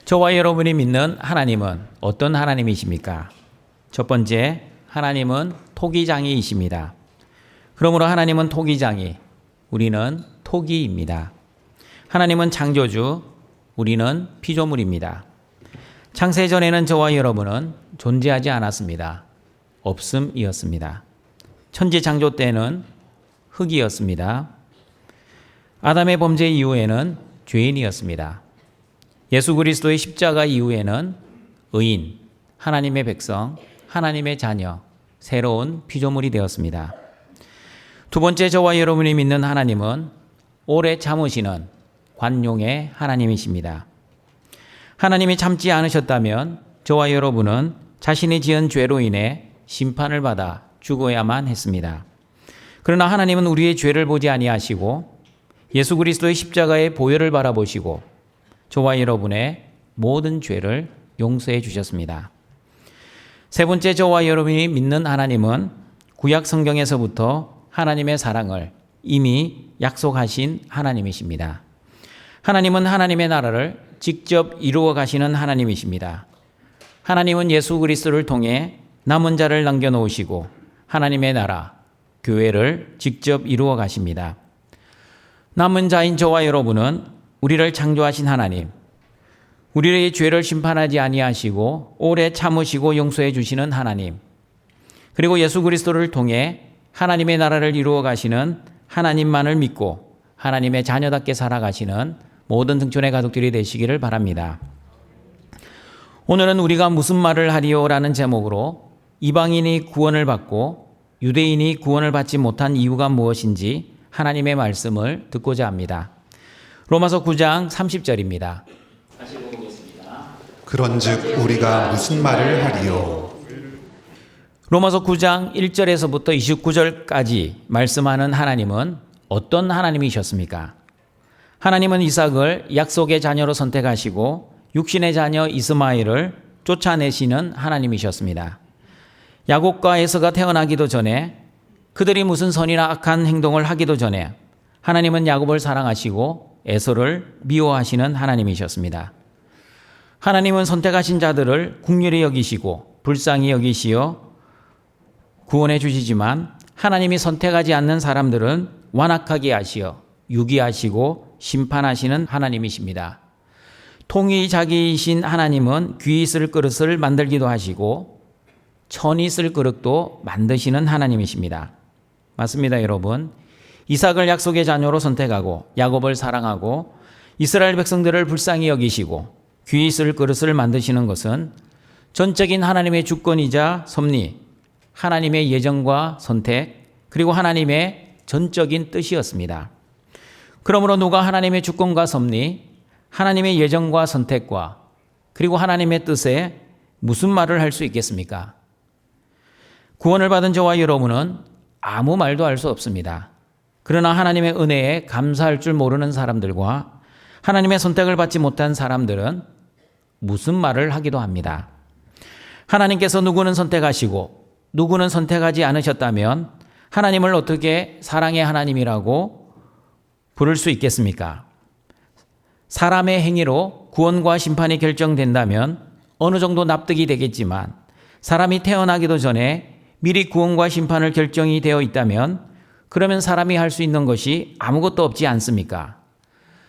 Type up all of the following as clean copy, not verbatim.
저와 여러분이 믿는 하나님은 어떤 하나님이십니까? 첫 번째, 하나님은 토기장이이십니다. 그러므로 하나님은 토기장이, 우리는 토기입니다. 하나님은 창조주, 우리는 피조물입니다. 창세 전에는 저와 여러분은 존재하지 않았습니다. 없음이었습니다. 천지 창조 때는 흙이었습니다. 아담의 범죄 이후에는 죄인이었습니다. 예수 그리스도의 십자가 이후에는 의인, 하나님의 백성, 하나님의 자녀, 새로운 피조물이 되었습니다. 두 번째, 저와 여러분이 믿는 하나님은 오래 참으시는 관용의 하나님이십니다. 하나님이 참지 않으셨다면 저와 여러분은 자신이 지은 죄로 인해 심판을 받아 죽어야만 했습니다. 그러나 하나님은 우리의 죄를 보지 아니하시고 예수 그리스도의 십자가의 보혈을 바라보시고 저와 여러분의 모든 죄를 용서해 주셨습니다. 세 번째, 저와 여러분이 믿는 하나님은 구약 성경에서부터 하나님의 사랑을 이미 약속하신 하나님이십니다. 하나님은 하나님의 나라를 직접 이루어 가시는 하나님이십니다. 하나님은 예수 그리스도를 통해 남은 자를 남겨놓으시고 하나님의 나라, 교회를 직접 이루어 가십니다. 남은 자인 저와 여러분은 우리를 창조하신 하나님, 우리의 죄를 심판하지 아니하시고 오래 참으시고 용서해 주시는 하나님, 그리고 예수 그리스도를 통해 하나님의 나라를 이루어 가시는 하나님만을 믿고 하나님의 자녀답게 살아가시는 모든 등촌의 가족들이 되시기를 바랍니다. 오늘은 우리가 무슨 말을 하리요라는 제목으로 이방인이 구원을 받고 유대인이 구원을 받지 못한 이유가 무엇인지 하나님의 말씀을 듣고자 합니다. 로마서 9장 30절입니다. 다시 읽어보겠습니다. 그런즉 우리가 무슨 말을 하리요? 로마서 9장 1절에서부터 29절까지 말씀하는 하나님은 어떤 하나님이셨습니까? 하나님은 이삭을 약속의 자녀로 선택하시고 육신의 자녀 이스마엘을 쫓아내시는 하나님이셨습니다. 야곱과 에서가 태어나기도 전에, 그들이 무슨 선이나 악한 행동을 하기도 전에 하나님은 야곱을 사랑하시고 에서를 미워하시는 하나님이셨습니다. 하나님은 선택하신 자들을 긍휼히 여기시고 불쌍히 여기시어 구원해 주시지만 하나님이 선택하지 않는 사람들은 완악하게 하시어 유기하시고 심판하시는 하나님이십니다. 통위자기이신 하나님은 귀 있을 그릇을 만들기도 하시고 천이 쓸 그릇도 만드시는 하나님이십니다. 맞습니다, 여러분. 이삭을 약속의 자녀로 선택하고 야곱을 사랑하고 이스라엘 백성들을 불쌍히 여기시고 귀 있을 그릇을 만드시는 것은 전적인 하나님의 주권이자 섭리, 하나님의 예정과 선택, 그리고 하나님의 전적인 뜻이었습니다. 그러므로 누가 하나님의 주권과 섭리, 하나님의 예정과 선택과 그리고 하나님의 뜻에 무슨 말을 할 수 있겠습니까? 구원을 받은 저와 여러분은 아무 말도 할 수 없습니다. 그러나 하나님의 은혜에 감사할 줄 모르는 사람들과 하나님의 선택을 받지 못한 사람들은 무슨 말을 하기도 합니다. 하나님께서 누구는 선택하시고 누구는 선택하지 않으셨다면 하나님을 어떻게 사랑의 하나님이라고 부를 수 있겠습니까? 사람의 행위로 구원과 심판이 결정된다면 어느 정도 납득이 되겠지만 사람이 태어나기도 전에 미리 구원과 심판을 결정이 되어 있다면 그러면 사람이 할 수 있는 것이 아무것도 없지 않습니까?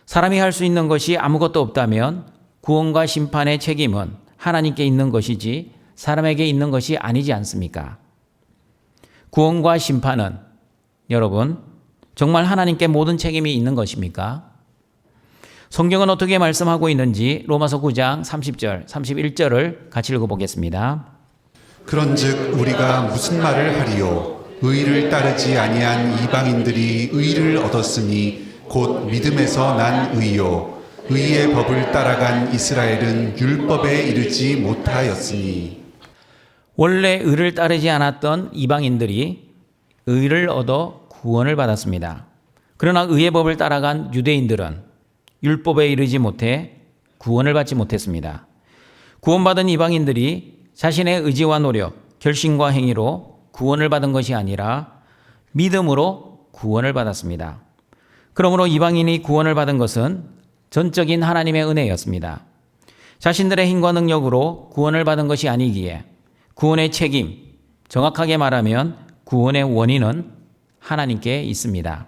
사람이 할 수 있는 것이 아무것도 없다면 구원과 심판의 책임은 하나님께 있는 것이지 사람에게 있는 것이 아니지 않습니까? 구원과 심판은 여러분 정말 하나님께 모든 책임이 있는 것입니까? 성경은 어떻게 말씀하고 있는지 로마서 9장 30절, 31절을 같이 읽어보겠습니다. 그런즉 우리가 무슨 말을 하리요? 의를 따르지 아니한 이방인들이 의를 얻었으니 곧 믿음에서 난 의요. 의의 법을 따라간 이스라엘은 율법에 이르지 못하였으니. 원래 의를 따르지 않았던 이방인들이 의를 얻어 구원을 받았습니다. 그러나 의의 법을 따라간 유대인들은 율법에 이르지 못해 구원을 받지 못했습니다. 구원받은 이방인들이 자신의 의지와 노력, 결심과 행위로 구원을 받은 것이 아니라 믿음으로 구원을 받았습니다. 그러므로 이방인이 구원을 받은 것은 전적인 하나님의 은혜였습니다. 자신들의 힘과 능력으로 구원을 받은 것이 아니기에 구원의 책임, 정확하게 말하면 구원의 원인은 하나님께 있습니다.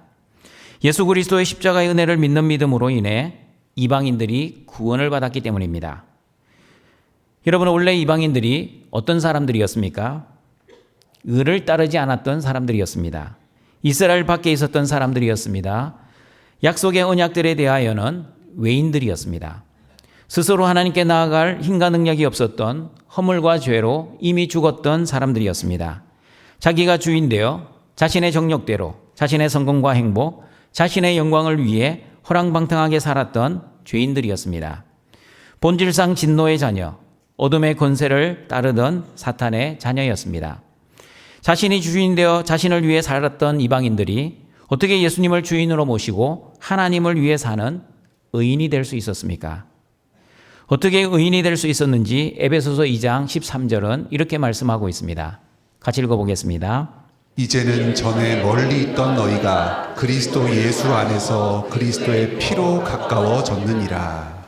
예수 그리스도의 십자가의 은혜를 믿는 믿음으로 인해 이방인들이 구원을 받았기 때문입니다. 여러분, 원래 이방인들이 어떤 사람들이었습니까? 의를 따르지 않았던 사람들이었습니다. 이스라엘 밖에 있었던 사람들이었습니다. 약속의 언약들에 대하여는 외인들이었습니다. 스스로 하나님께 나아갈 힘과 능력이 없었던 허물과 죄로 이미 죽었던 사람들이었습니다. 자기가 주인되어 자신의 정욕대로 자신의 성공과 행복, 자신의 영광을 위해 허랑방탕하게 살았던 죄인들이었습니다. 본질상 진노의 자녀, 어둠의 권세를 따르던 사탄의 자녀였습니다. 자신이 주인되어 자신을 위해 살았던 이방인들이 어떻게 예수님을 주인으로 모시고 하나님을 위해 사는 의인이 될 수 있었습니까? 어떻게 의인이 될 수 있었는지 에베소서 2장 13절은 이렇게 말씀하고 있습니다. 같이 읽어보겠습니다. 이제는 전에 멀리 있던 너희가 그리스도 예수 안에서 그리스도의 피로 가까워졌느니라.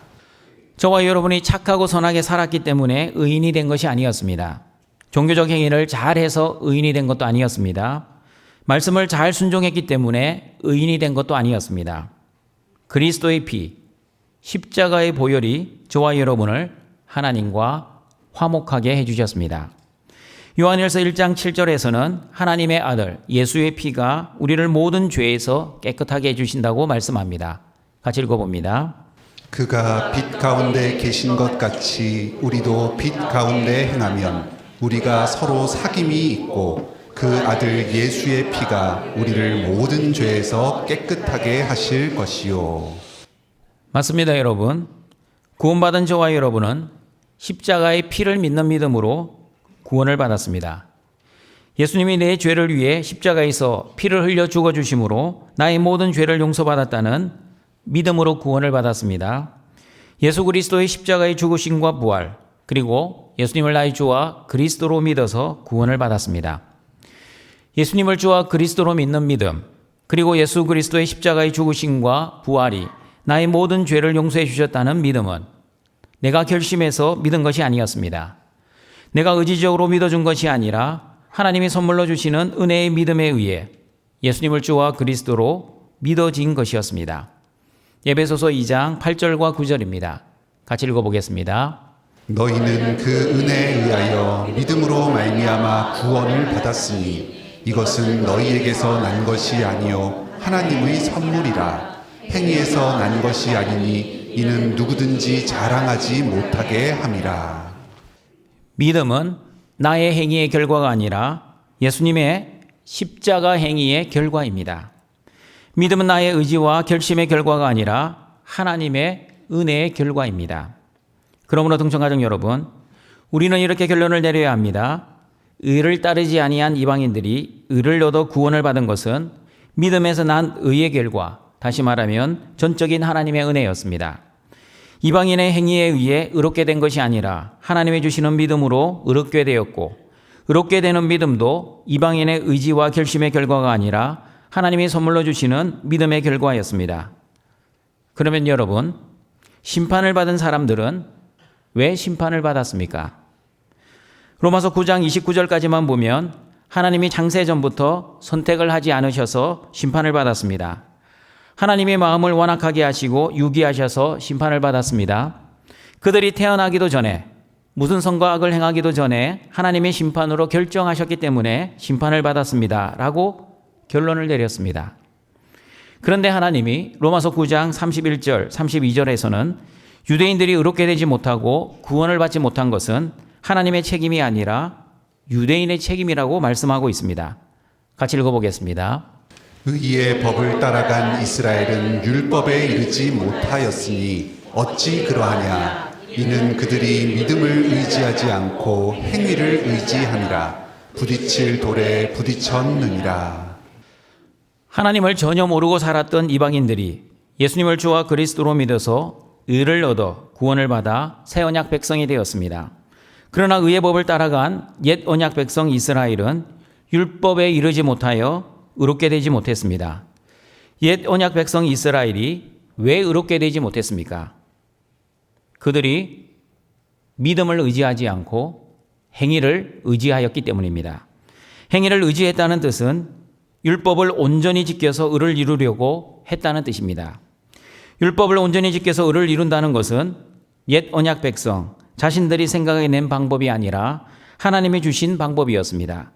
저와 여러분이 착하고 선하게 살았기 때문에 의인이 된 것이 아니었습니다. 종교적 행위를 잘해서 의인이 된 것도 아니었습니다. 말씀을 잘 순종했기 때문에 의인이 된 것도 아니었습니다. 그리스도의 피, 십자가의 보혈이 저와 여러분을 하나님과 화목하게 해주셨습니다. 요한일서 1장 7절에서는 하나님의 아들 예수의 피가 우리를 모든 죄에서 깨끗하게 해주신다고 말씀합니다. 같이 읽어봅니다. 그가 빛 가운데 계신 것 같이 우리도 빛 가운데 행하면 우리가 서로 사귐이 있고 그 아들 예수의 피가 우리를 모든 죄에서 깨끗하게 하실 것이요. 맞습니다, 여러분. 구원받은 저와 여러분은 십자가의 피를 믿는 믿음으로 구원을 받았습니다. 예수님이 내 죄를 위해 십자가에서 피를 흘려 죽어주심으로 나의 모든 죄를 용서받았다는 믿음으로 구원을 받았습니다. 예수 그리스도의 십자가의 죽으심과 부활, 그리고 예수님을 나의 주와 그리스도로 믿어서 구원을 받았습니다. 예수님을 주와 그리스도로 믿는 믿음, 그리고 예수 그리스도의 십자가의 죽으심과 부활이 나의 모든 죄를 용서해 주셨다는 믿음은 내가 결심해서 믿은 것이 아니었습니다. 내가 의지적으로 믿어준 것이 아니라 하나님이 선물로 주시는 은혜의 믿음에 의해 예수님을 주와 그리스도로 믿어진 것이었습니다. 에베소서 2장 8절과 9절입니다. 같이 읽어보겠습니다. 너희는 그 은혜에 의하여 믿음으로 말미암아 구원을 받았으니 이것은 너희에게서 난 것이 아니요 하나님의 선물이라. 행위에서 난 것이 아니니 이는 누구든지 자랑하지 못하게 함이라. 믿음은 나의 행위의 결과가 아니라 예수님의 십자가 행위의 결과입니다. 믿음은 나의 의지와 결심의 결과가 아니라 하나님의 은혜의 결과입니다. 그러므로 동청가족 여러분, 우리는 이렇게 결론을 내려야 합니다. 의를 따르지 아니한 이방인들이 의를 얻어 구원을 받은 것은 믿음에서 난 의의 결과, 다시 말하면 전적인 하나님의 은혜였습니다. 이방인의 행위에 의해 의롭게 된 것이 아니라 하나님이 주시는 믿음으로 의롭게 되었고, 의롭게 되는 믿음도 이방인의 의지와 결심의 결과가 아니라 하나님이 선물로 주시는 믿음의 결과였습니다. 그러면 여러분, 심판을 받은 사람들은 왜 심판을 받았습니까? 로마서 9장 29절까지만 보면 하나님이 창세전부터 선택을 하지 않으셔서 심판을 받았습니다. 하나님의 마음을 완악하게 하시고 유기하셔서 심판을 받았습니다. 그들이 태어나기도 전에, 무슨 선과 악을 행하기도 전에 하나님의 심판으로 결정하셨기 때문에 심판을 받았습니다. 라고 결론을 내렸습니다. 그런데 하나님이 로마서 9장 31절, 32절에서는 유대인들이 의롭게 되지 못하고 구원을 받지 못한 것은 하나님의 책임이 아니라 유대인의 책임이라고 말씀하고 있습니다. 같이 읽어보겠습니다. 의의 법을 따라간 이스라엘은 율법에 이르지 못하였으니 어찌 그러하냐. 이는 그들이 믿음을 의지하지 않고 행위를 의지함이라. 부딪힐 돌에 부딪혔느니라. 하나님을 전혀 모르고 살았던 이방인들이 예수님을 주와 그리스도로 믿어서 의를 얻어 구원을 받아 새 언약 백성이 되었습니다. 그러나 의의 법을 따라간 옛 언약 백성 이스라엘은 율법에 이르지 못하여 의롭게 되지 못했습니다. 옛 언약 백성 이스라엘이 왜 의롭게 되지 못했습니까? 그들이 믿음을 의지하지 않고 행위를 의지하였기 때문입니다. 행위를 의지했다는 뜻은 율법을 온전히 지켜서 의를 이루려고 했다는 뜻입니다. 율법을 온전히 지켜서 의를 이룬다는 것은 옛 언약 백성 자신들이 생각해낸 방법이 아니라 하나님이 주신 방법이었습니다.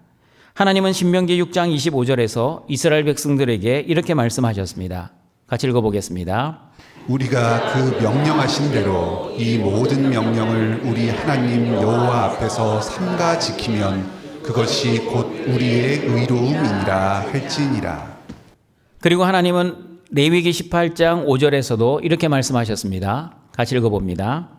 하나님은 신명기 6장 25절에서 이스라엘 백성들에게 이렇게 말씀하셨습니다. 같이 읽어보겠습니다. 우리가 그 명령하신 대로 이 모든 명령을 우리 하나님 여호와 앞에서 삼가 지키면 그것이 곧 우리의 의로움이니라 할지니라. 그리고 하나님은 레위기 18장 5절에서도 이렇게 말씀하셨습니다. 같이 읽어봅니다.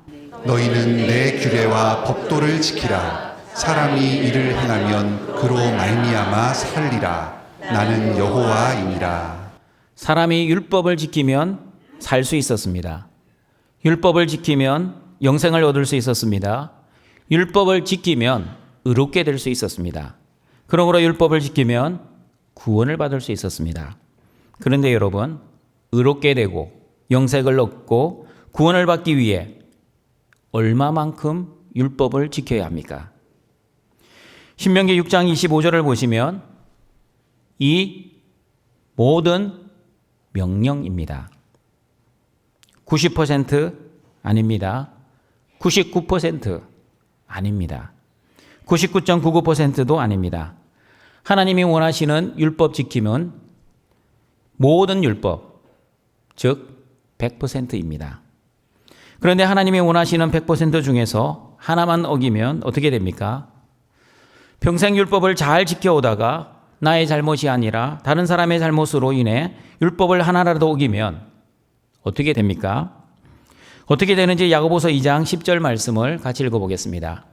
너희는 내 규례와 법도를 지키라. 사람이 이를 행하면 그로 말미암아 살리라. 나는 여호와이니라. 사람이 율법을 지키면 살 수 있었습니다. 율법을 지키면 영생을 얻을 수 있었습니다. 율법을 지키면 의롭게 될 수 있었습니다. 그러므로 율법을 지키면 구원을 받을 수 있었습니다. 그런데 여러분, 의롭게 되고 영생을 얻고 구원을 받기 위해 얼마만큼 율법을 지켜야 합니까? 신명기 6장 25절을 보시면 이 모든 명령입니다. 90% 아닙니다. 99% 아닙니다. 99.99%도 아닙니다. 하나님이 원하시는 율법 지킴은 모든 율법, 즉 100%입니다. 그런데 하나님이 원하시는 100% 중에서 하나만 어기면 어떻게 됩니까? 평생 율법을 잘 지켜오다가 나의 잘못이 아니라 다른 사람의 잘못으로 인해 율법을 하나라도 어기면 어떻게 됩니까? 어떻게 되는지 야고보서 2장 10절 말씀을 같이 읽어보겠습니다.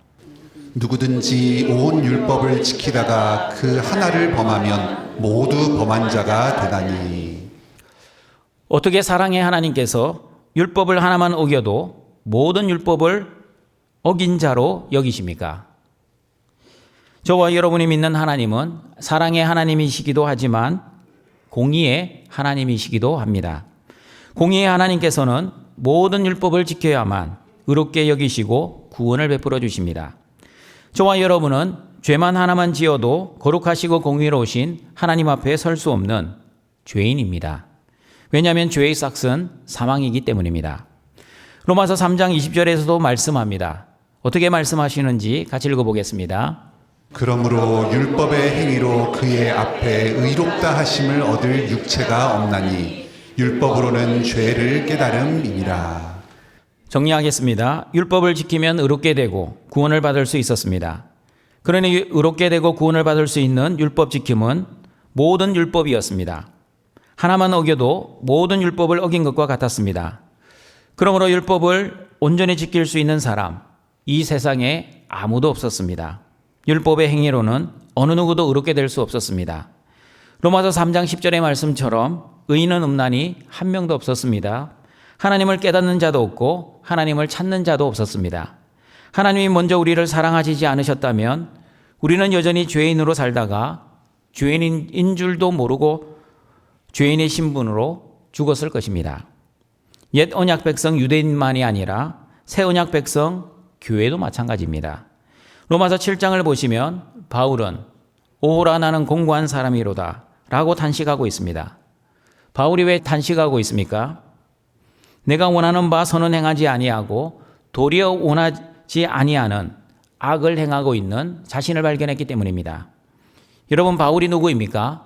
누구든지 온 율법을 지키다가 그 하나를 범하면 모두 범한 자가 되나니. 어떻게 사랑의 하나님께서 율법을 하나만 어겨도 모든 율법을 어긴 자로 여기십니까? 저와 여러분이 믿는 하나님은 사랑의 하나님이시기도 하지만 공의의 하나님이시기도 합니다. 공의의 하나님께서는 모든 율법을 지켜야만 의롭게 여기시고 구원을 베풀어 주십니다. 저와 여러분은 죄만 하나만 지어도 거룩하시고 공의로우신 하나님 앞에 설 수 없는 죄인입니다. 왜냐하면 죄의 삭은 사망이기 때문입니다. 로마서 3장 20절에서도 말씀합니다. 어떻게 말씀하시는지 같이 읽어보겠습니다. 그러므로 율법의 행위로 그의 앞에 의롭다 하심을 얻을 육체가 없나니 율법으로는 죄를 깨달음이니라. 정리하겠습니다. 율법을 지키면 의롭게 되고 구원을 받을 수 있었습니다. 그러니 의롭게 되고 구원을 받을 수 있는 율법 지킴은 모든 율법이었습니다. 하나만 어겨도 모든 율법을 어긴 것과 같았습니다. 그러므로 율법을 온전히 지킬 수 있는 사람, 이 세상에 아무도 없었습니다. 율법의 행위로는 어느 누구도 의롭게 될 수 없었습니다. 로마서 3장 10절의 말씀처럼 의인은 없나니 한 명도 없었습니다. 하나님을 깨닫는 자도 없고 하나님을 찾는 자도 없었습니다. 하나님이 먼저 우리를 사랑하시지 않으셨다면 우리는 여전히 죄인으로 살다가 죄인인 줄도 모르고 죄인의 신분으로 죽었을 것입니다. 옛 언약 백성 유대인만이 아니라 새 언약 백성 교회도 마찬가지입니다. 로마서 7장을 보시면 바울은 오호라 나는 공고한 사람이로다 라고 탄식하고 있습니다. 바울이 왜 탄식하고 있습니까? 내가 원하는 바 선은 행하지 아니하고 도리어 원하지 아니하는 악을 행하고 있는 자신을 발견했기 때문입니다. 여러분, 바울이 누구입니까?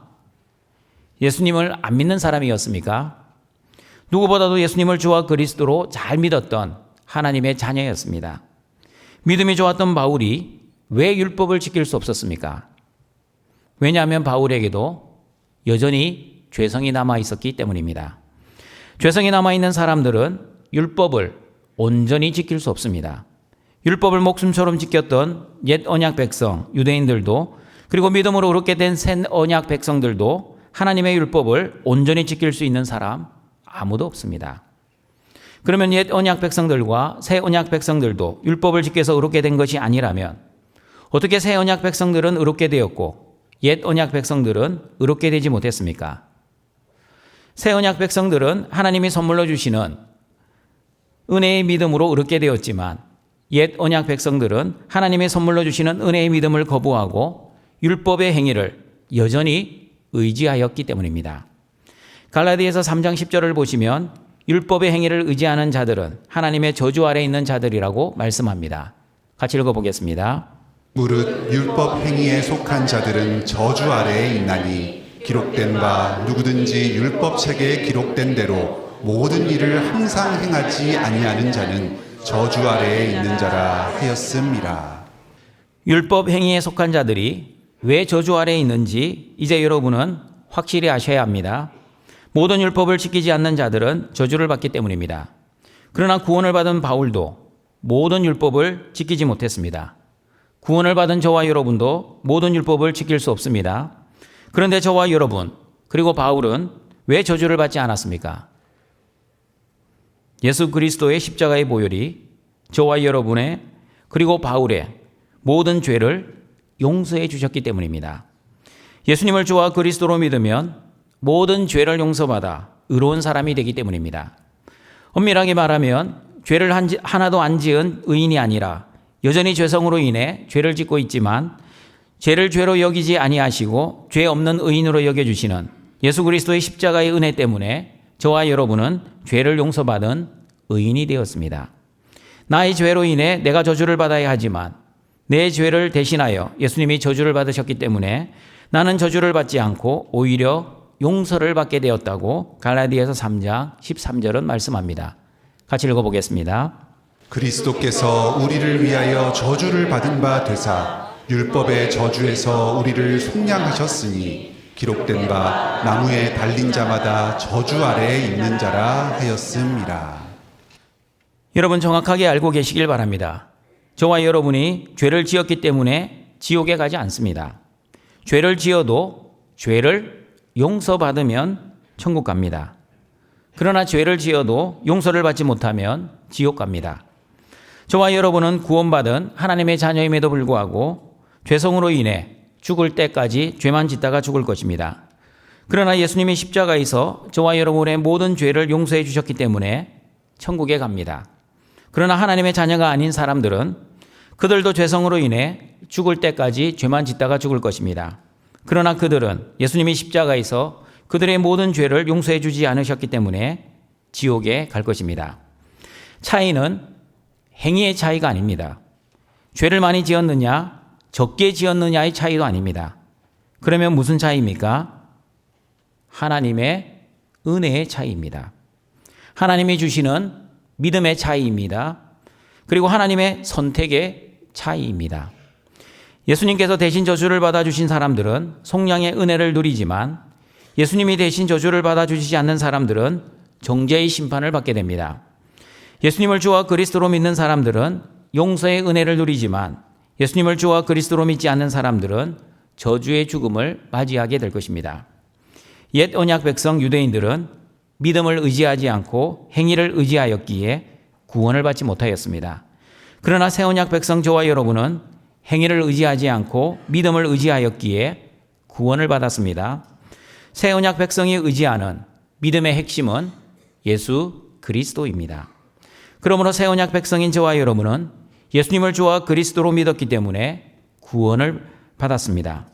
예수님을 안 믿는 사람이었습니까? 누구보다도 예수님을 주와 그리스도로 잘 믿었던 하나님의 자녀였습니다. 믿음이 좋았던 바울이 왜 율법을 지킬 수 없었습니까? 왜냐하면 바울에게도 여전히 죄성이 남아 있었기 때문입니다. 죄성이 남아있는 사람들은 율법을 온전히 지킬 수 없습니다. 율법을 목숨처럼 지켰던 옛 언약 백성, 유대인들도 그리고 믿음으로 의롭게 된 새 언약 백성들도 하나님의 율법을 온전히 지킬 수 있는 사람 아무도 없습니다. 그러면 옛 언약 백성들과 새 언약 백성들도 율법을 지켜서 의롭게 된 것이 아니라면 어떻게 새 언약 백성들은 의롭게 되었고 옛 언약 백성들은 의롭게 되지 못했습니까? 새 언약 백성들은 하나님이 선물로 주시는 은혜의 믿음으로 의롭게 되었지만 옛 언약 백성들은 하나님의 선물로 주시는 은혜의 믿음을 거부하고 율법의 행위를 여전히 의지하였기 때문입니다. 갈라디아서 3장 10절을 보시면 율법의 행위를 의지하는 자들은 하나님의 저주 아래 있는 자들이라고 말씀합니다. 같이 읽어보겠습니다. 무릇 율법 행위에 속한 자들은 저주 아래에 있나니 기록된 바 누구든지 율법 책에 기록된 대로 모든 일을 항상 행하지 아니하는 자는 저주 아래에 있는 자라 하였음이라. 율법 행위에 속한 자들이 왜 저주 아래에 있는지 이제 여러분은 확실히 아셔야 합니다. 모든 율법을 지키지 않는 자들은 저주를 받기 때문입니다. 그러나 구원을 받은 바울도 모든 율법을 지키지 못했습니다. 구원을 받은 저와 여러분도 모든 율법을 지킬 수 없습니다. 그런데 저와 여러분 그리고 바울은 왜 저주를 받지 않았습니까? 예수 그리스도의 십자가의 보혈이 저와 여러분의 그리고 바울의 모든 죄를 용서해 주셨기 때문입니다. 예수님을 주와 그리스도로 믿으면 모든 죄를 용서받아 의로운 사람이 되기 때문입니다. 엄밀하게 말하면 죄를 하나도 안 지은 의인이 아니라 여전히 죄성으로 인해 죄를 짓고 있지만 죄를 죄로 여기지 아니하시고 죄 없는 의인으로 여겨주시는 예수 그리스도의 십자가의 은혜 때문에 저와 여러분은 죄를 용서받은 의인이 되었습니다. 나의 죄로 인해 내가 저주를 받아야 하지만 내 죄를 대신하여 예수님이 저주를 받으셨기 때문에 나는 저주를 받지 않고 오히려 용서를 받게 되었다고 갈라디아서 3장 13절은 말씀합니다. 같이 읽어보겠습니다. 그리스도께서 우리를 위하여 저주를 받은 바 되사 율법의 저주에서 우리를 속량하셨으니 기록된 바 나무에 달린 자마다 저주 아래에 있는 자라 하였음이라. 여러분 정확하게 알고 계시길 바랍니다. 저와 여러분이 죄를 지었기 때문에 지옥에 가지 않습니다. 죄를 지어도 죄를 용서받으면 천국 갑니다. 그러나 죄를 지어도 용서를 받지 못하면 지옥 갑니다. 저와 여러분은 구원받은 하나님의 자녀임에도 불구하고 죄성으로 인해 죽을 때까지 죄만 짓다가 죽을 것입니다. 그러나 예수님이 십자가에서 저와 여러분의 모든 죄를 용서해 주셨기 때문에 천국에 갑니다. 그러나 하나님의 자녀가 아닌 사람들은 그들도 죄성으로 인해 죽을 때까지 죄만 짓다가 죽을 것입니다. 그러나 그들은 예수님이 십자가에서 그들의 모든 죄를 용서해 주지 않으셨기 때문에 지옥에 갈 것입니다. 차이는 행위의 차이가 아닙니다. 죄를 많이 지었느냐, 적게 지었느냐의 차이도 아닙니다. 그러면 무슨 차이입니까? 하나님의 은혜의 차이입니다. 하나님이 주시는 믿음의 차이입니다. 그리고 하나님의 선택의 차이입니다. 예수님께서 대신 저주를 받아주신 사람들은 속량의 은혜를 누리지만 예수님이 대신 저주를 받아주시지 않는 사람들은 정죄의 심판을 받게 됩니다. 예수님을 주와 그리스도로 믿는 사람들은 용서의 은혜를 누리지만 예수님을 주와 그리스도로 믿지 않는 사람들은 저주의 죽음을 맞이하게 될 것입니다. 옛 언약 백성 유대인들은 믿음을 의지하지 않고 행위를 의지하였기에 구원을 받지 못하였습니다. 그러나 새 언약 백성 저와 여러분은 행위를 의지하지 않고 믿음을 의지하였기에 구원을 받았습니다. 새 언약 백성이 의지하는 믿음의 핵심은 예수 그리스도입니다. 그러므로 새 언약 백성인 저와 여러분은 예수님을 주와 그리스도로 믿었기 때문에 구원을 받았습니다.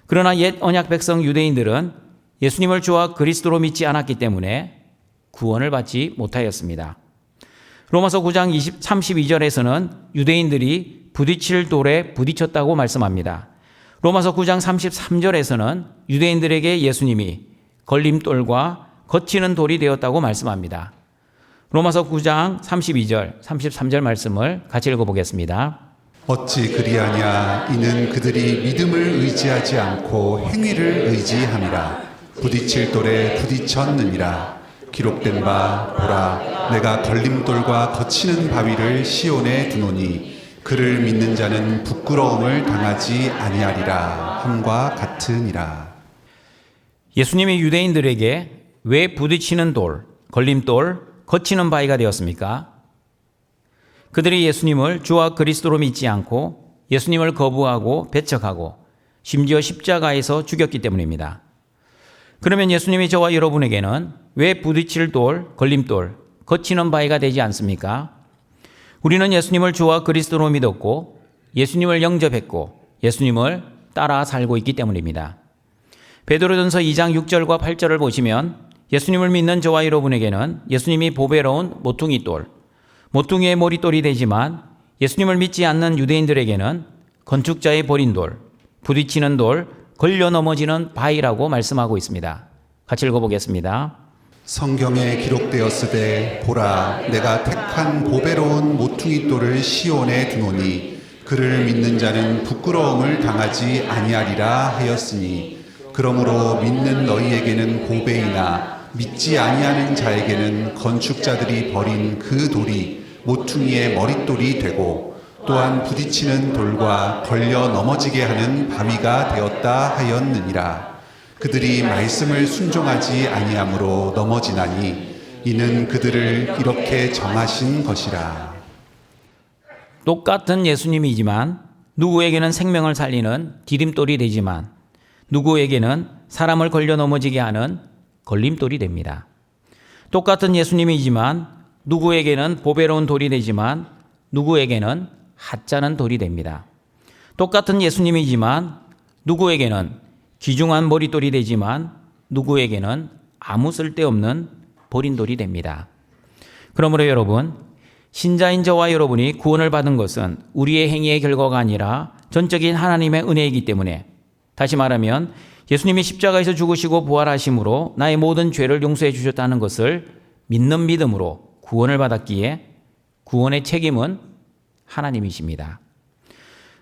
그러나 옛 언약 백성 유대인들은 예수님을 주와 그리스도로 믿지 않았기 때문에 구원을 받지 못하였습니다. 로마서 9장 32절에서는 유대인들이 부딪힐 돌에 부딪혔다고 말씀합니다. 로마서 9장 33절에서는 유대인들에게 예수님이 걸림돌과 거치는 돌이 되었다고 말씀합니다. 로마서 9장 32절, 33절 말씀을 같이 읽어보겠습니다. 어찌 그리하냐 이는 그들이 믿음을 의지하지 않고 행위를 의지함이라. 부딪힐 돌에 부딪혔느니라. 기록된 바 보라 내가 걸림돌과 거치는 바위를 시온에 두노니 그를 믿는 자는 부끄러움을 당하지 아니하리라 함과 같으니라. 예수님이 유대인들에게 왜 부딪히는 돌, 걸림돌, 거치는 바위가 되었습니까? 그들이 예수님을 주와 그리스도로 믿지 않고 예수님을 거부하고 배척하고 심지어 십자가에서 죽였기 때문입니다. 그러면 예수님이 저와 여러분에게는 왜 부딪힐 돌, 걸림돌, 거치는 바위가 되지 않습니까? 우리는 예수님을 주와 그리스도로 믿었고 예수님을 영접했고 예수님을 따라 살고 있기 때문입니다. 베드로전서 2장 6절과 8절을 보시면 예수님을 믿는 저와 여러분에게는 예수님이 보배로운 모퉁이 돌, 모퉁이의 머릿돌이 되지만 예수님을 믿지 않는 유대인들에게는 건축자의 버린 돌, 부딪히는 돌, 걸려 넘어지는 바위라고 말씀하고 있습니다. 같이 읽어보겠습니다. 성경에 기록되었으되 보라 내가 택한 보배로운 모퉁이 돌을 시온에 두노니 그를 믿는 자는 부끄러움을 당하지 아니하리라 하였으니 그러므로 믿는 너희에게는 보배이나 믿지 아니하는 자에게는 건축자들이 버린 그 돌이 모퉁이의 머릿돌이 되고 또한 부딪히는 돌과 걸려 넘어지게 하는 바위가 되었다 하였느니라. 그들이 말씀을 순종하지 아니함으로 넘어지나니 이는 그들을 이렇게 정하신 것이라. 똑같은 예수님이지만 누구에게는 생명을 살리는 디딤돌이 되지만 누구에게는 사람을 걸려 넘어지게 하는 걸림돌이 됩니다. 똑같은 예수님이지만 누구에게는 보배로운 돌이 되지만 누구에게는 하찮은 돌이 됩니다. 똑같은 예수님이지만 누구에게는 귀중한 머릿돌이 되지만 누구에게는 아무 쓸데없는 버린 돌이 됩니다. 그러므로 여러분, 신자인 저와 여러분이 구원을 받은 것은 우리의 행위의 결과가 아니라 전적인 하나님의 은혜이기 때문에, 다시 말하면 예수님이 십자가에서 죽으시고 부활하심으로 나의 모든 죄를 용서해 주셨다는 것을 믿는 믿음으로 구원을 받았기에 구원의 책임은 하나님이십니다.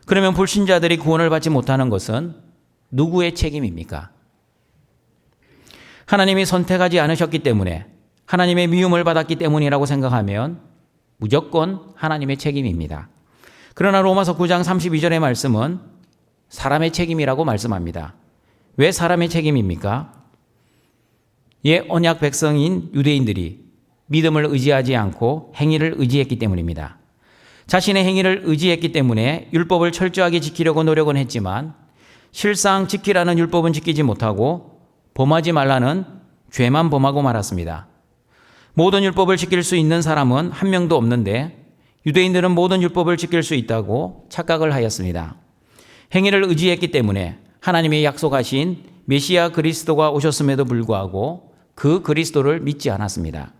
그러면 불신자들이 구원을 받지 못하는 것은 누구의 책임입니까? 하나님이 선택하지 않으셨기 때문에, 하나님의 미움을 받았기 때문이라고 생각하면 무조건 하나님의 책임입니다. 그러나 로마서 9장 32절의 말씀은 사람의 책임이라고 말씀합니다. 왜 사람의 책임입니까? 언약 백성인 유대인들이 믿음을 의지하지 않고 행위를 의지했기 때문입니다. 자신의 행위를 의지했기 때문에 율법을 철저하게 지키려고 노력은 했지만 실상 지키라는 율법은 지키지 못하고 범하지 말라는 죄만 범하고 말았습니다. 모든 율법을 지킬 수 있는 사람은 한 명도 없는데 유대인들은 모든 율법을 지킬 수 있다고 착각을 하였습니다. 행위를 의지했기 때문에 하나님이 약속하신 메시아 그리스도가 오셨음에도 불구하고 그 그리스도를 믿지 않았습니다.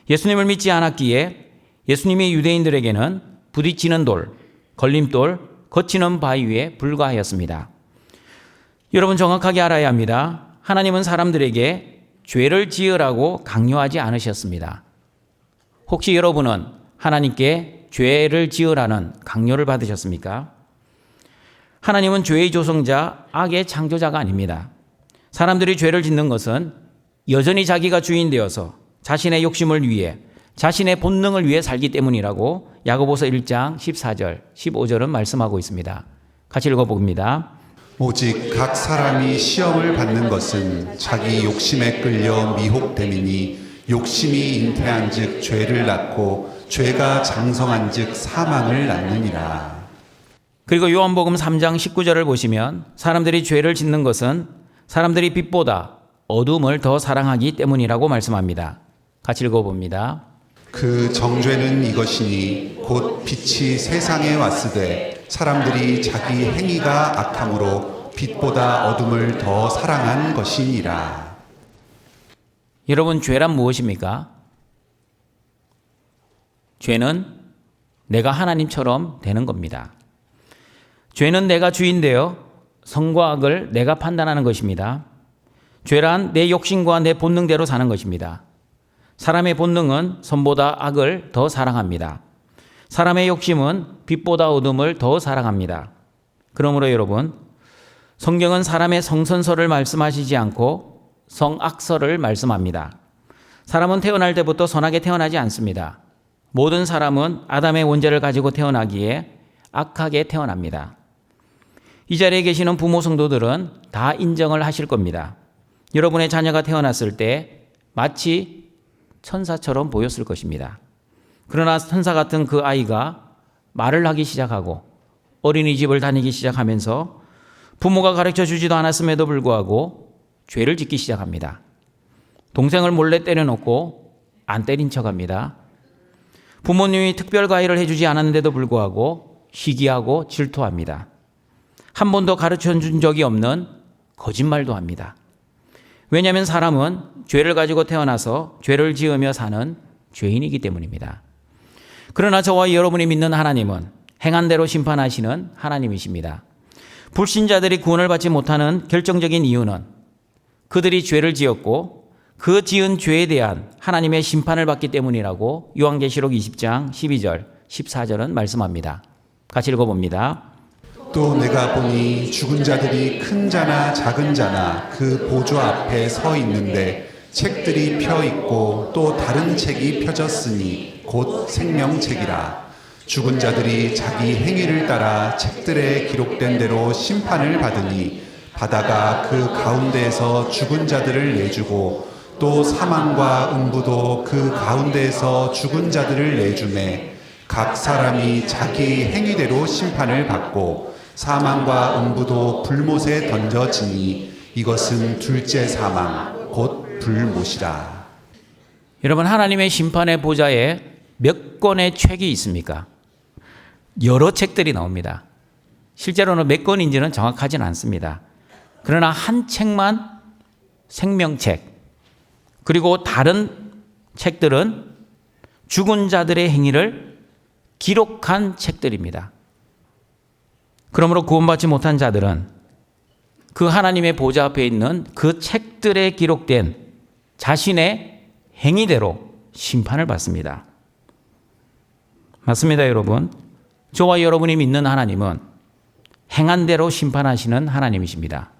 예수님을 믿지 않았기에 예수님이 유대인들에게는 부딪히는 돌, 걸림돌, 거치는 바위 위에 불과하였습니다. 여러분 정확하게 알아야 합니다. 하나님은 사람들에게 죄를 지으라고 강요하지 않으셨습니다. 혹시 여러분은 하나님께 죄를 지으라는 강요를 받으셨습니까? 하나님은 죄의 조성자, 악의 창조자가 아닙니다. 사람들이 죄를 짓는 것은 여전히 자기가 주인 되어서 자신의 욕심을 위해, 자신의 본능을 위해 살기 때문이라고 야고보서 1장 14절, 15절은 말씀하고 있습니다. 같이 읽어봅니다. 오직 각 사람이 시험을 받는 것은 자기 욕심에 끌려 미혹됨이니 욕심이 잉태한즉 죄를 낳고 죄가 장성한즉 사망을 낳느니라. 그리고 요한복음 3장 19절을 보시면 사람들이 죄를 짓는 것은 사람들이 빛보다 어둠을 더 사랑하기 때문이라고 말씀합니다. 같이 읽어봅니다. 그 정죄는 이것이니 곧 빛이 세상에 왔으되 사람들이 자기 행위가 악함으로 빛보다 어둠을 더 사랑한 것이니라. 여러분, 죄란 무엇입니까? 죄는 내가 하나님처럼 되는 겁니다. 죄는 내가 주인 되어 선과 악을 내가 판단하는 것입니다. 죄란 내 욕심과 내 본능대로 사는 것입니다. 사람의 본능은 선보다 악을 더 사랑합니다. 사람의 욕심은 빛보다 어둠을 더 사랑합니다. 그러므로 여러분, 성경은 사람의 성선설을 말씀하시지 않고 성악설을 말씀합니다. 사람은 태어날 때부터 선하게 태어나지 않습니다. 모든 사람은 아담의 원죄를 가지고 태어나기에 악하게 태어납니다. 이 자리에 계시는 부모 성도들은 다 인정을 하실 겁니다. 여러분의 자녀가 태어났을 때 마치 천사처럼 보였을 것입니다. 그러나 천사 같은 그 아이가 말을 하기 시작하고 어린이집을 다니기 시작하면서 부모가 가르쳐주지도 않았음에도 불구하고 죄를 짓기 시작합니다. 동생을 몰래 때려놓고 안 때린 척합니다. 부모님이 특별 과외를 해주지 않았는데도 불구하고 시기하고 질투합니다. 한 번도 가르쳐 준 적이 없는 거짓말도 합니다. 왜냐하면 사람은 죄를 가지고 태어나서 죄를 지으며 사는 죄인이기 때문입니다. 그러나 저와 여러분이 믿는 하나님은 행한 대로 심판하시는 하나님이십니다. 불신자들이 구원을 받지 못하는 결정적인 이유는 그들이 죄를 지었고 그 지은 죄에 대한 하나님의 심판을 받기 때문이라고 요한계시록 20장 12절 14절은 말씀합니다. 같이 읽어봅니다. 또 내가 보니 죽은 자들이 큰 자나 작은 자나 그 보좌 앞에 서 있는데 책들이 펴 있고 또 다른 책이 펴졌으니 곧 생명책이라. 죽은 자들이 자기 행위를 따라 책들에 기록된 대로 심판을 받으니 바다가 그 가운데에서 죽은 자들을 내주고 또 사망과 음부도 그 가운데에서 죽은 자들을 내주매 각 사람이 자기 행위대로 심판을 받고 사망과 음부도 불못에 던져지니 이것은 둘째 사망 곧 불못이라. 여러분, 하나님의 심판의 보좌에 몇 권의 책이 있습니까? 여러 책들이 나옵니다. 실제로는 몇 권인지는 정확하지는 않습니다. 그러나 한 책만 생명책, 그리고 다른 책들은 죽은 자들의 행위를 기록한 책들입니다. 그러므로 구원받지 못한 자들은 그 하나님의 보좌 앞에 있는 그 책들에 기록된 자신의 행위대로 심판을 받습니다. 맞습니다, 여러분. 저와 여러분이 믿는 하나님은 행한 대로 심판하시는 하나님이십니다.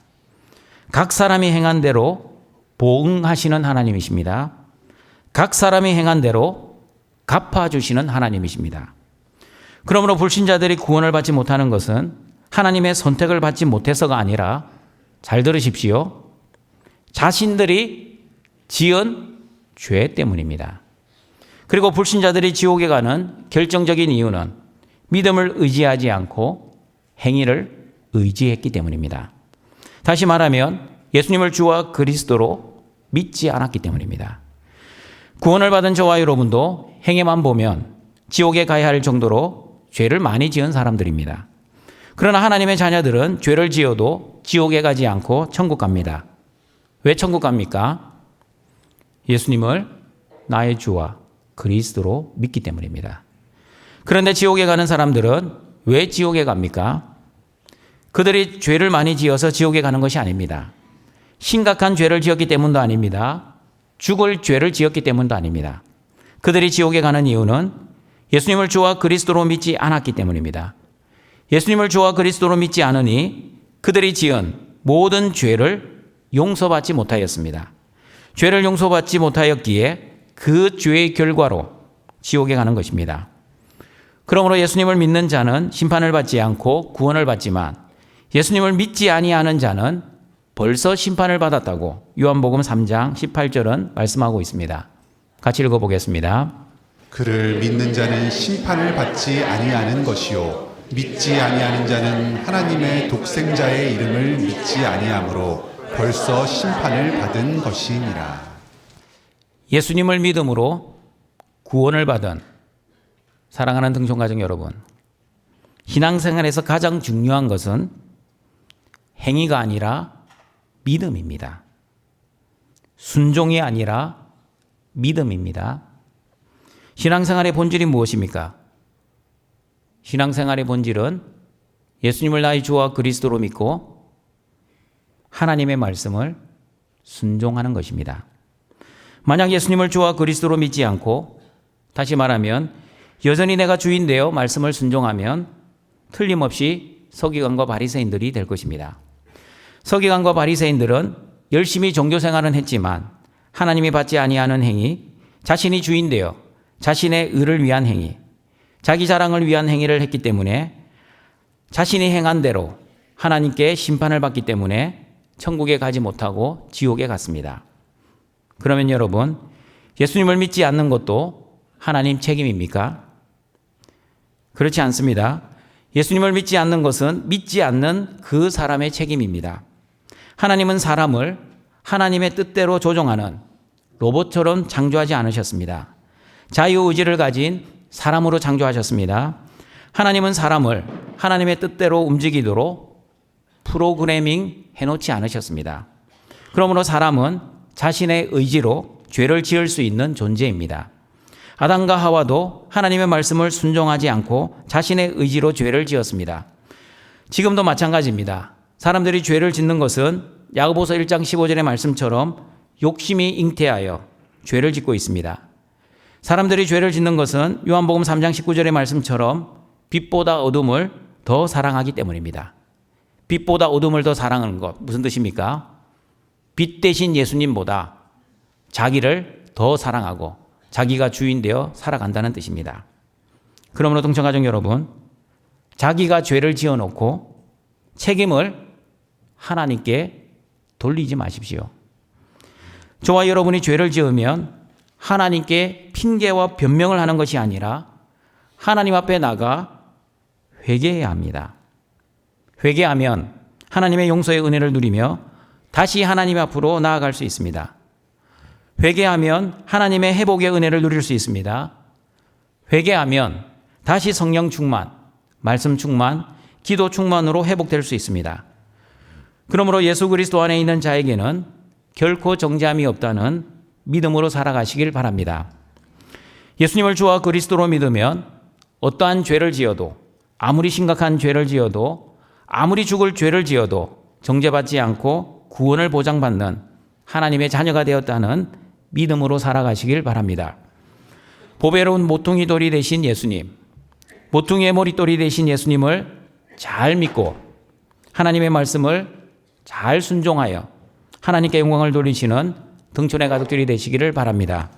각 사람이 행한 대로 보응하시는 하나님이십니다. 각 사람이 행한 대로 갚아주시는 하나님이십니다. 그러므로 불신자들이 구원을 받지 못하는 것은 하나님의 선택을 받지 못해서가 아니라, 잘 들으십시오, 자신들이 지은 죄 때문입니다. 그리고 불신자들이 지옥에 가는 결정적인 이유는 믿음을 의지하지 않고 행위를 의지했기 때문입니다. 다시 말하면 예수님을 주와 그리스도로 믿지 않았기 때문입니다. 구원을 받은 저와 여러분도 행위만 보면 지옥에 가야 할 정도로 죄를 많이 지은 사람들입니다. 그러나 하나님의 자녀들은 죄를 지어도 지옥에 가지 않고 천국 갑니다. 왜 천국 갑니까? 예수님을 나의 주와 그리스도로 믿기 때문입니다. 그런데 지옥에 가는 사람들은 왜 지옥에 갑니까? 그들이 죄를 많이 지어서 지옥에 가는 것이 아닙니다. 심각한 죄를 지었기 때문도 아닙니다. 죽을 죄를 지었기 때문도 아닙니다. 그들이 지옥에 가는 이유는 예수님을 주와 그리스도로 믿지 않았기 때문입니다. 예수님을 주와 그리스도로 믿지 않으니 그들이 지은 모든 죄를 용서받지 못하였습니다. 죄를 용서받지 못하였기에 그 죄의 결과로 지옥에 가는 것입니다. 그러므로 예수님을 믿는 자는 심판을 받지 않고 구원을 받지만 예수님을 믿지 아니하는 자는 벌써 심판을 받았다고 요한복음 3장 18절은 말씀하고 있습니다. 같이 읽어보겠습니다. 그를 믿는 자는 심판을 받지 아니하는 것이요 믿지 아니하는 자는 하나님의 독생자의 이름을 믿지 아니하므로 벌써 심판을 받은 것이니라. 예수님을 믿음으로 구원을 받은 사랑하는 등촌가족 여러분, 신앙생활에서 가장 중요한 것은 행위가 아니라 믿음입니다. 순종이 아니라 믿음입니다. 신앙생활의 본질이 무엇입니까? 신앙생활의 본질은 예수님을 나의 주와 그리스도로 믿고 하나님의 말씀을 순종하는 것입니다. 만약 예수님을 주와 그리스도로 믿지 않고, 다시 말하면 여전히 내가 주인 되어 말씀을 순종하면 틀림없이 서기관과 바리새인들이 될 것입니다. 서기관과 바리새인들은 열심히 종교생활은 했지만 하나님이 받지 아니하는 행위, 자신이 주인 되어 자신의 의를 위한 행위, 자기 자랑을 위한 행위를 했기 때문에 자신이 행한 대로 하나님께 심판을 받기 때문에 천국에 가지 못하고 지옥에 갔습니다. 그러면 여러분, 예수님을 믿지 않는 것도 하나님 책임입니까? 그렇지 않습니다. 예수님을 믿지 않는 것은 믿지 않는 그 사람의 책임입니다. 하나님은 사람을 하나님의 뜻대로 조종하는 로봇처럼 창조하지 않으셨습니다. 자유의지를 가진 사람으로 창조하셨습니다. 하나님은 사람을 하나님의 뜻대로 움직이도록 프로그래밍 해놓지 않으셨습니다. 그러므로 사람은 자신의 의지로 죄를 지을 수 있는 존재입니다. 아담과 하와도 하나님의 말씀을 순종하지 않고 자신의 의지로 죄를 지었습니다. 지금도 마찬가지입니다. 사람들이 죄를 짓는 것은 야고보서 1장 15절의 말씀처럼 욕심이 잉태하여 죄를 짓고 있습니다. 사람들이 죄를 짓는 것은 요한복음 3장 19절의 말씀처럼 빛보다 어둠을 더 사랑하기 때문입니다. 빛보다 어둠을 더 사랑하는 것 무슨 뜻입니까? 빛 대신 예수님보다 자기를 더 사랑하고 자기가 주인 되어 살아간다는 뜻입니다. 그러므로 동청가족 여러분, 자기가 죄를 지어놓고 책임을 하나님께 돌리지 마십시오. 저와 여러분이 죄를 지으면 하나님께 핑계와 변명을 하는 것이 아니라 하나님 앞에 나가 회개해야 합니다. 회개하면 하나님의 용서의 은혜를 누리며 다시 하나님 앞으로 나아갈 수 있습니다. 회개하면 하나님의 회복의 은혜를 누릴 수 있습니다. 회개하면 다시 성령 충만, 말씀 충만, 기도 충만으로 회복될 수 있습니다. 그러므로 예수 그리스도 안에 있는 자에게는 결코 정죄함이 없다는 믿음으로 살아가시길 바랍니다. 예수님을 주와 그리스도로 믿으면 어떠한 죄를 지어도, 아무리 심각한 죄를 지어도, 아무리 죽을 죄를 지어도 정죄받지 않고 구원을 보장받는 하나님의 자녀가 되었다는 믿음으로 살아가시길 바랍니다. 보배로운 모퉁이 돌이 되신 예수님, 모퉁이의 머릿돌이 되신 예수님을 잘 믿고 하나님의 말씀을 잘 순종하여 하나님께 영광을 돌리시는 등촌의 가족들이 되시기를 바랍니다.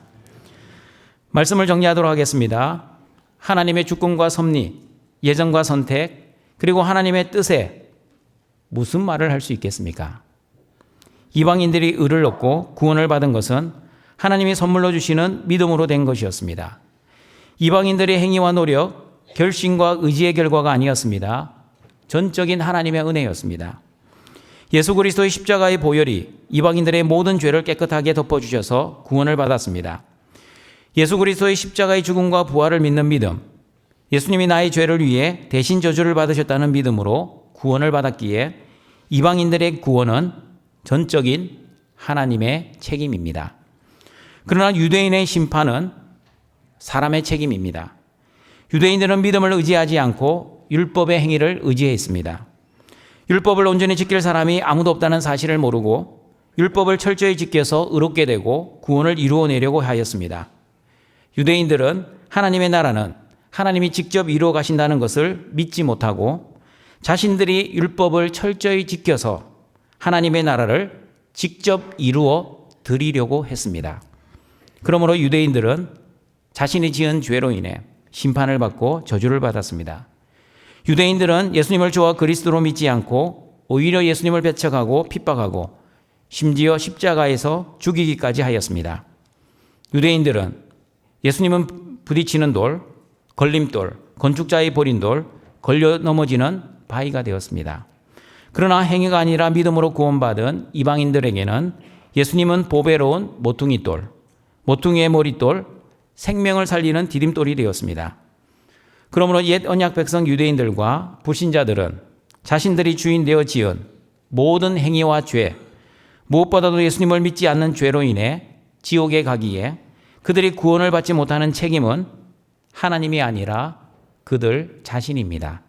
말씀을 정리하도록 하겠습니다. 하나님의 주권과 섭리, 예정과 선택, 그리고 하나님의 뜻에 무슨 말을 할 수 있겠습니까? 이방인들이 의를 얻고 구원을 받은 것은 하나님이 선물로 주시는 믿음으로 된 것이었습니다. 이방인들의 행위와 노력, 결심과 의지의 결과가 아니었습니다. 전적인 하나님의 은혜였습니다. 예수 그리스도의 십자가의 보혈이 이방인들의 모든 죄를 깨끗하게 덮어주셔서 구원을 받았습니다. 예수 그리스도의 십자가의 죽음과 부활을 믿는 믿음, 예수님이 나의 죄를 위해 대신 저주를 받으셨다는 믿음으로 구원을 받았기에 이방인들의 구원은 전적인 하나님의 책임입니다. 그러나 유대인의 심판은 사람의 책임입니다. 유대인들은 믿음을 의지하지 않고 율법의 행위를 의지했습니다. 율법을 온전히 지킬 사람이 아무도 없다는 사실을 모르고 율법을 철저히 지켜서 의롭게 되고 구원을 이루어내려고 하였습니다. 유대인들은 하나님의 나라는 하나님이 직접 이루어 가신다는 것을 믿지 못하고 자신들이 율법을 철저히 지켜서 하나님의 나라를 직접 이루어 드리려고 했습니다. 그러므로 유대인들은 자신이 지은 죄로 인해 심판을 받고 저주를 받았습니다. 유대인들은 예수님을 주와 그리스도로 믿지 않고 오히려 예수님을 배척하고 핍박하고 심지어 십자가에서 죽이기까지 하였습니다. 유대인들은 예수님은 부딪히는 돌, 걸림돌, 건축자의 버린 돌, 걸려 넘어지는 바위가 되었습니다. 그러나 행위가 아니라 믿음으로 구원받은 이방인들에게는 예수님은 보배로운 모퉁이 돌, 모퉁이의 머릿돌, 생명을 살리는 디딤돌이 되었습니다. 그러므로 옛 언약 백성 유대인들과 불신자들은 자신들이 주인 되어 지은 모든 행위와 죄, 무엇보다도 예수님을 믿지 않는 죄로 인해 지옥에 가기에 그들이 구원을 받지 못하는 책임은 하나님이 아니라 그들 자신입니다.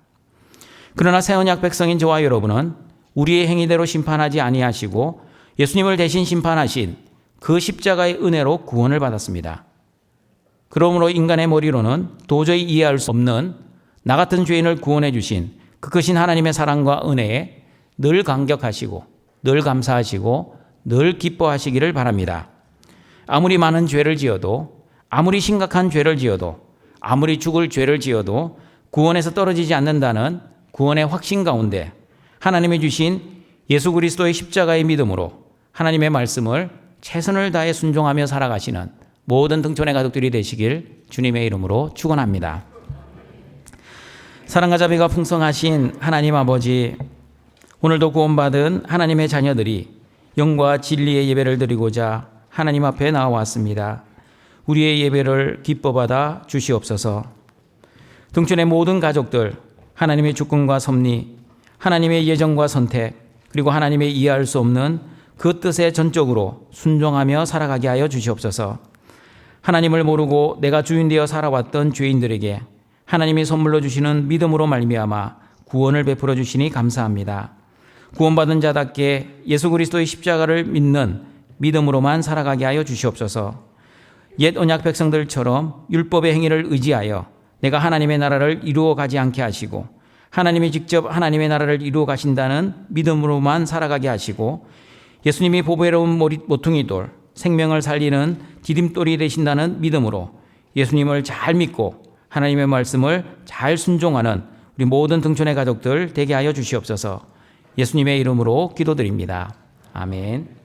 그러나 새 언약 백성인 저와 여러분은 우리의 행위대로 심판하지 아니하시고 예수님을 대신 심판하신 그 십자가의 은혜로 구원을 받았습니다. 그러므로 인간의 머리로는 도저히 이해할 수 없는 나 같은 죄인을 구원해 주신 그 크신 하나님의 사랑과 은혜에 늘 감격하시고 늘 감사하시고 늘 기뻐하시기를 바랍니다. 아무리 많은 죄를 지어도, 아무리 심각한 죄를 지어도, 아무리 죽을 죄를 지어도 구원에서 떨어지지 않는다는 구원의 확신 가운데 하나님이 주신 예수 그리스도의 십자가의 믿음으로 하나님의 말씀을 최선을 다해 순종하며 살아가시는 모든 등촌의 가족들이 되시길 주님의 이름으로 축원합니다. 사랑과 자비가 풍성하신 하나님 아버지, 오늘도 구원받은 하나님의 자녀들이 영과 진리의 예배를 드리고자 하나님 앞에 나와왔습니다. 우리의 예배를 기뻐 받아 주시옵소서. 등촌의 모든 가족들, 하나님의 주권과 섭리, 하나님의 예정과 선택, 그리고 하나님의 이해할 수 없는 그 뜻에 전적으로 순종하며 살아가게 하여 주시옵소서. 하나님을 모르고 내가 주인 되어 살아왔던 죄인들에게 하나님이 선물로 주시는 믿음으로 말미암아 구원을 베풀어 주시니 감사합니다. 구원받은 자답게 예수 그리스도의 십자가를 믿는 믿음으로만 살아가게 하여 주시옵소서. 옛 언약 백성들처럼 율법의 행위를 의지하여 내가 하나님의 나라를 이루어 가지 않게 하시고 하나님이 직접 하나님의 나라를 이루어 가신다는 믿음으로만 살아가게 하시고 예수님이 보배로운 모퉁이돌, 생명을 살리는 디딤돌이 되신다는 믿음으로 예수님을 잘 믿고 하나님의 말씀을 잘 순종하는 우리 모든 등촌의 가족들 되게 하여 주시옵소서. 예수님의 이름으로 기도드립니다. 아멘.